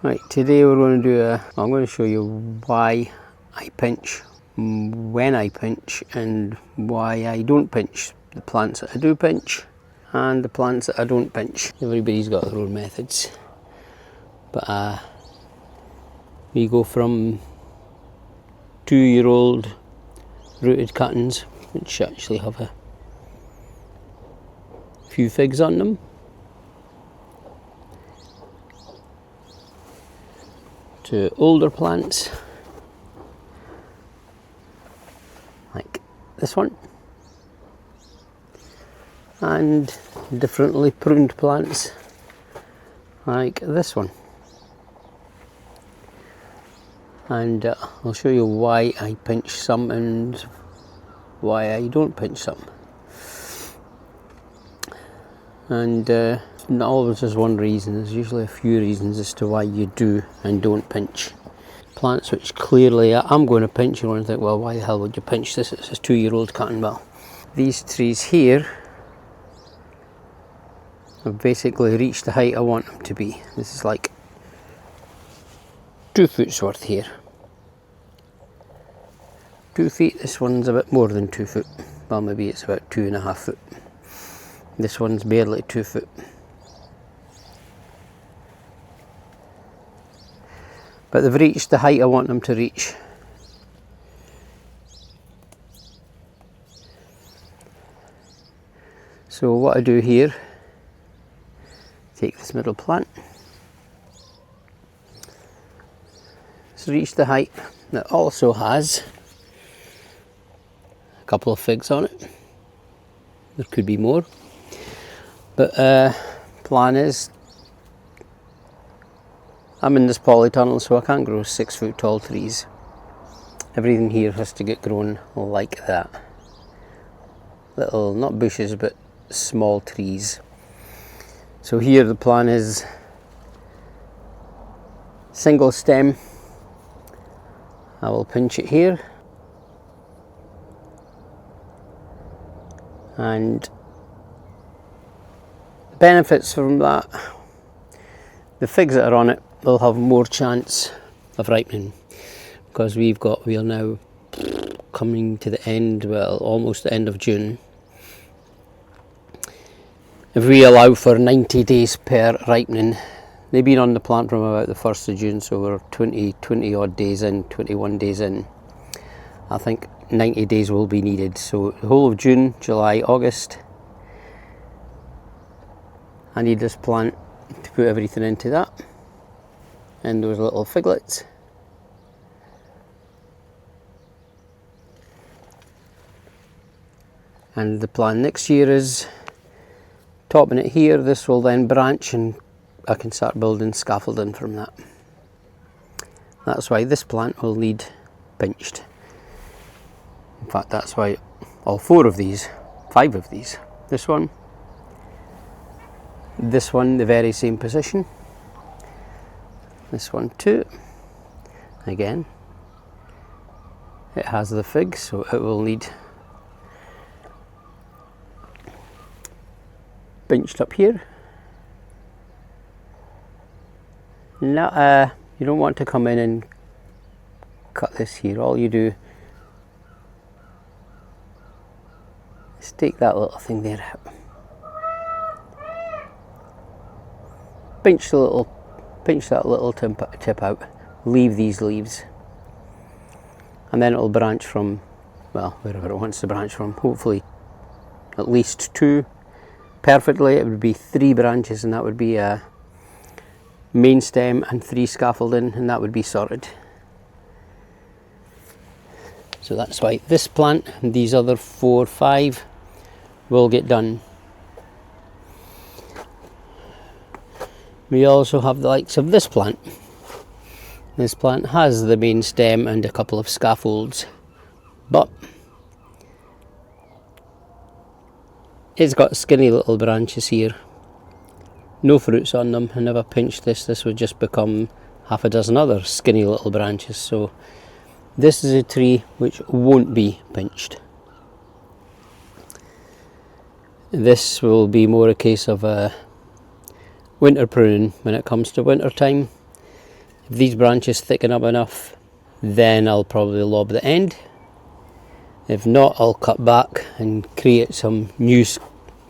Right, today we're going to I'm going to show you why I pinch, when I pinch, and why I don't pinch. The plants that I do pinch and the plants that I don't pinch. Everybody's got their own methods, but we go from 2-year-old rooted cuttings, which actually have a few figs on them, to older plants like this one, and differently pruned plants like this one. And I'll show you why I pinch some and why I don't pinch some. And not always just one reason, there's usually a few reasons as to why you do and don't pinch. Plants which clearly I'm going to pinch, you want to think, well, why the hell would you pinch this? It's a 2-year-old cutting. Well, these trees here have basically reached the height I want them to be. This is like 2 foot's worth here. 2 feet, this one's a bit more than 2 foot. Well, maybe it's about 2.5 foot. This one's barely 2 foot. But they've reached the height I want them to reach. So what I do here, take this middle plant. It's reached the height that also has a couple of figs on it. There could be more. But plan is, I'm in this polytunnel, so I can't grow 6 foot tall trees. Everything here has to get grown like that. Little, not bushes, but small trees. So here the plan is single stem. I will pinch it here. And benefits from that, the figs that are on it will have more chance of ripening, because we are now coming to the end, well, almost the end of June. If we allow for 90 days per ripening, they've been on the plant from about the 1st of June, so we're 20 odd days in, 21 days in. I think 90 days will be needed, so the whole of June, July, August, I need this plant to put everything into that, and those little figlets. And the plan next year is topping it here. This will then branch and I can start building scaffolding from that. That's why this plant will need pinched. In fact, that's why all 4 of these, 5 of these, this one, the very same position, this one too, again, it has the fig, so it will need pinched up here. Now, you don't want to come in and cut this here. All you do is take that little thing there out. Pinch that little tip out, leave these leaves, and then it'll branch from, well, wherever it wants to branch from. Hopefully at least 2. Perfectly it would be 3 branches, and that would be a main stem and 3 scaffolding, and that would be sorted. So that's why this plant and these other 4, 5 will get done. We also have the likes of this plant. This plant has the main stem and a couple of scaffolds, but it's got skinny little branches here, no fruits on them, and if I pinched this would just become half a dozen other skinny little branches. So this is a tree which won't be pinched. This will be more a case of winter pruning when it comes to winter time. If these branches thicken up enough, then I'll probably lob the end. If not, I'll cut back and create some new,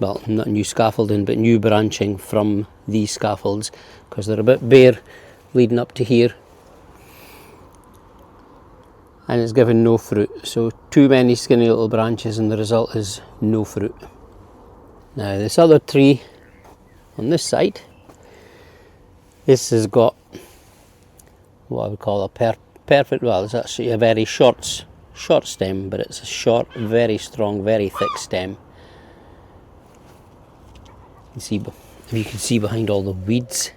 well, not new scaffolding, but new branching from these scaffolds, because they're a bit bare leading up to here, and it's given no fruit. So too many skinny little branches and the result is no fruit. Now this other tree on this side, this has got what I would call a perfect, well, it's actually a very short stem, but it's a short, very strong, very thick stem. You see, if you can see behind all the weeds.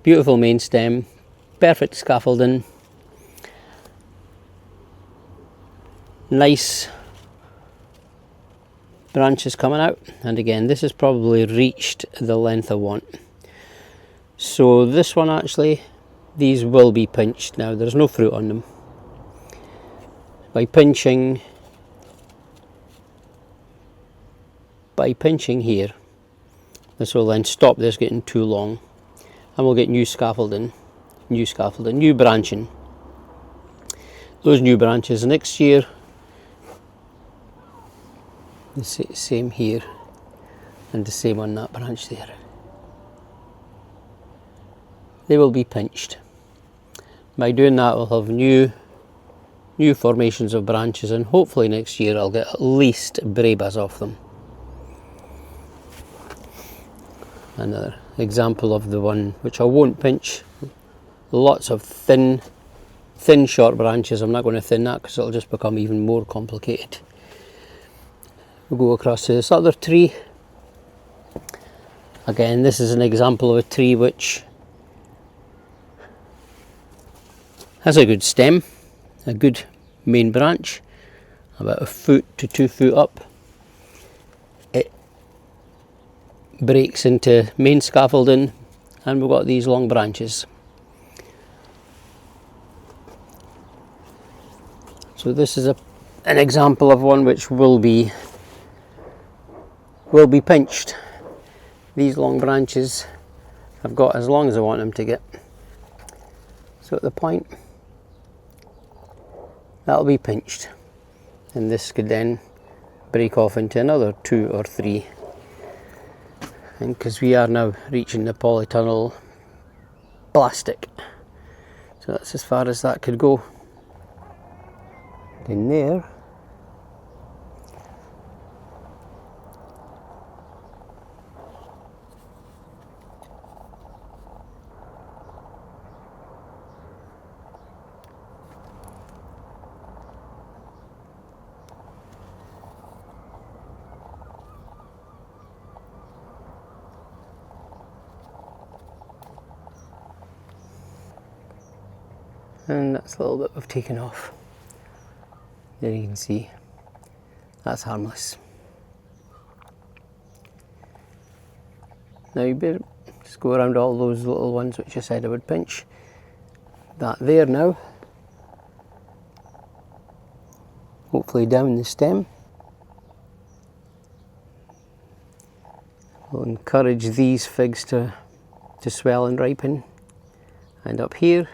Beautiful main stem, perfect scaffolding, nice branches coming out, and again this has probably reached the length I want. So this one, actually, these will be pinched now. There's no fruit on them. By pinching here, this will then stop this getting too long, and we'll get new scaffolding, new branching. Those new branches next year, the same here, and the same on that branch there. They will be pinched. By doing that, we'll have new formations of branches, and hopefully next year I'll get at least brevas off them. Another example of the one which I won't pinch. Lots of thin short branches. I'm not going to thin that because it'll just become even more complicated. We'll go across to this other tree. Again, this is an example of a tree which has a good stem, a good main branch, about 1 foot to 2 foot up. It breaks into main scaffolding, and we've got these long branches. So this is an example of one which will be pinched. These long branches I've got as long as I want them to get. So at the point, that'll be pinched, and this could then break off into another 2 or 3. And because we are now reaching the polytunnel plastic, so that's as far as that could go. In there, and that's a little bit we've taken off. There you can see, that's harmless. Now you better just go around all those little ones which I said I would pinch. That there now, hopefully down the stem. We'll encourage these figs to swell and ripen. And up here,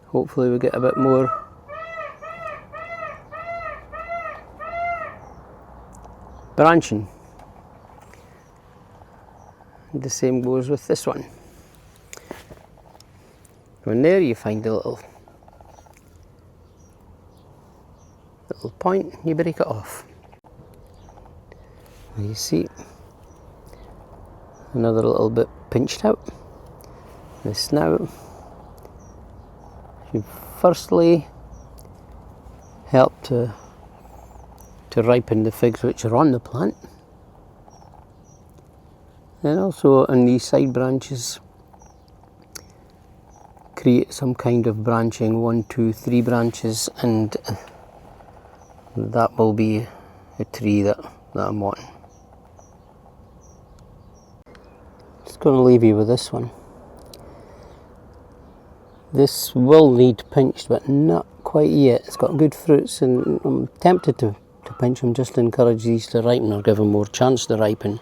hopefully we get a bit more branching. And the same goes with this one. From there you find a little point, you break it off. And you see another little bit pinched out. This now should firstly help to ripen the figs which are on the plant, and also on these side branches create some kind of branching, 1, 2, 3 branches, and that will be a tree that I'm wanting. Just going to leave you with this one. This will need pinched, but not quite yet. It's got good fruits, and I'm tempted to pinch them just to encourage these to ripen or give them more chance to ripen.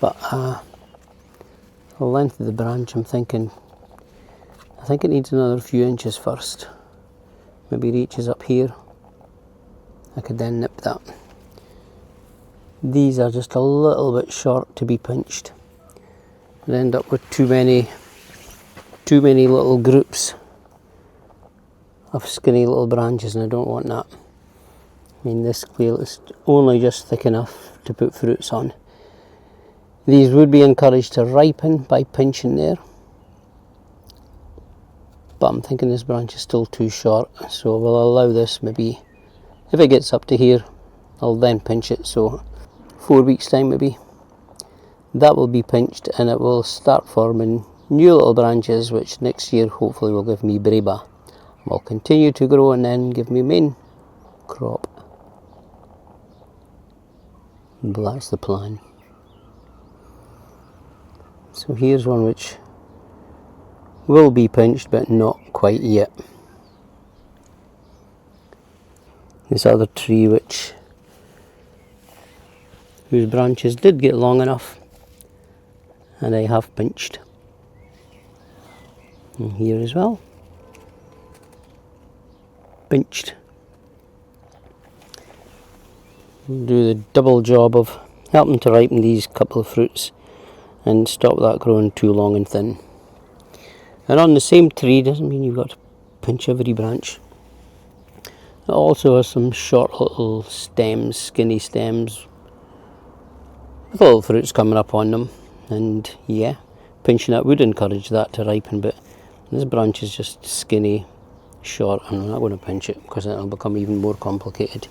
But the length of the branch, I think it needs another few inches first. Maybe reaches up here. I could then nip that. These are just a little bit short to be pinched. I'd end up with too many little groups of skinny little branches, and I don't want that. I mean, this clear is only just thick enough to put fruits on. These would be encouraged to ripen by pinching there, but I'm thinking this branch is still too short, so we'll allow this. Maybe if it gets up to here, I'll then pinch it. So 4 weeks time maybe, that will be pinched and it will start forming new little branches, which next year hopefully will give me breba. Will continue to grow and then give me main crop. But that's the plan. So here's one which will be pinched but not quite yet. This other tree whose branches did get long enough and I have pinched. And here as well. Pinched. Do the double job of helping to ripen these couple of fruits and stop that growing too long and thin. And on the same tree doesn't mean you've got to pinch every branch. It also has some short little stems, skinny stems, with little fruits coming up on them, and yeah, pinching that would encourage that to ripen, but this branch is just skinny, short, and I'm not going to pinch it because it'll become even more complicated.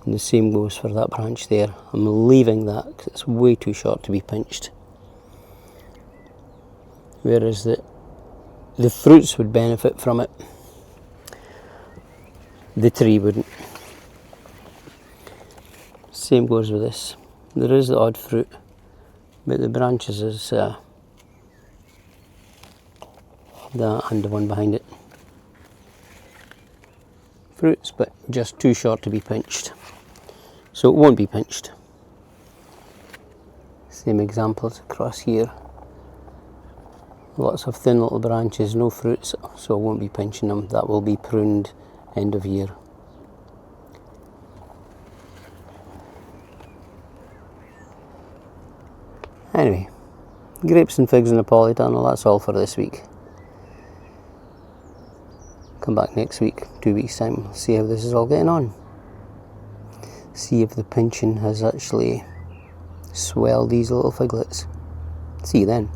And the same goes for that branch there. I'm leaving that because it's way too short to be pinched. Whereas the fruits would benefit from it, the tree wouldn't. Same goes with this. There is the odd fruit, but the branches is that and the one behind it. Fruits, but just too short to be pinched. So it won't be pinched. Same examples across here. Lots of thin little branches, no fruits, so I won't be pinching them. That will be pruned end of year. Anyway, grapes and figs in the polytunnel, that's all for this week. Come back next week, 2 weeks time, see how this is all getting on. See if the pinching has actually swelled these little figlets. See you then.